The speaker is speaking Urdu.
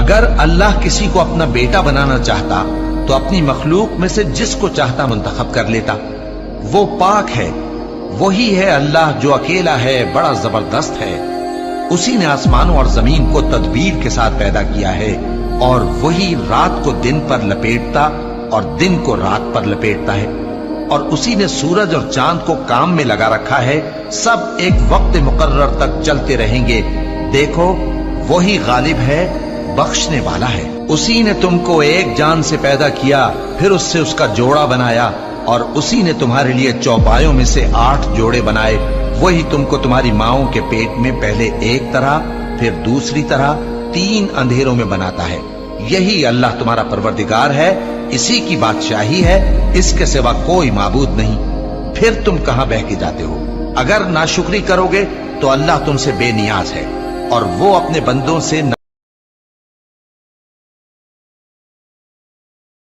اگر اللہ کسی کو اپنا بیٹا بنانا چاہتا تو اپنی مخلوق میں سے جس کو چاہتا منتخب کر لیتا۔ وہ پاک ہے، وہی ہے اللہ جو اکیلا ہے، بڑا زبردست ہے۔ اسی نے آسمانوں اور زمین کو تدبیر کے ساتھ پیدا کیا ہے، اور وہی رات کو دن پر لپیٹتا اور دن کو رات پر لپیٹتا ہے، اور اسی نے سورج اور چاند کو کام میں لگا رکھا ہے، سب ایک وقت مقرر تک چلتے رہیں گے۔ دیکھو وہی غالب ہے، بخشنے والا ہے۔ اسی نے تم کو ایک جان سے پیدا کیا، پھر اس سے اس کا جوڑا بنایا، اور اسی نے تمہارے لیے چوپایوں میں سے 8 جوڑے بنائے۔ وہی تم کو تمہاری ماؤں کے پیٹ میں پہلے ایک طرح پھر دوسری طرح 3 اندھیروں میں بناتا ہے۔ یہی اللہ تمہارا پروردگار ہے، اسی کی بادشاہی ہے، اس کے سوا کوئی معبود نہیں۔ پھر تم کہاں بہہ کے جاتے ہو؟ اگر ناشکری کرو گے تو اللہ تم سے بے نیاز ہے، اور وہ اپنے بندوں سے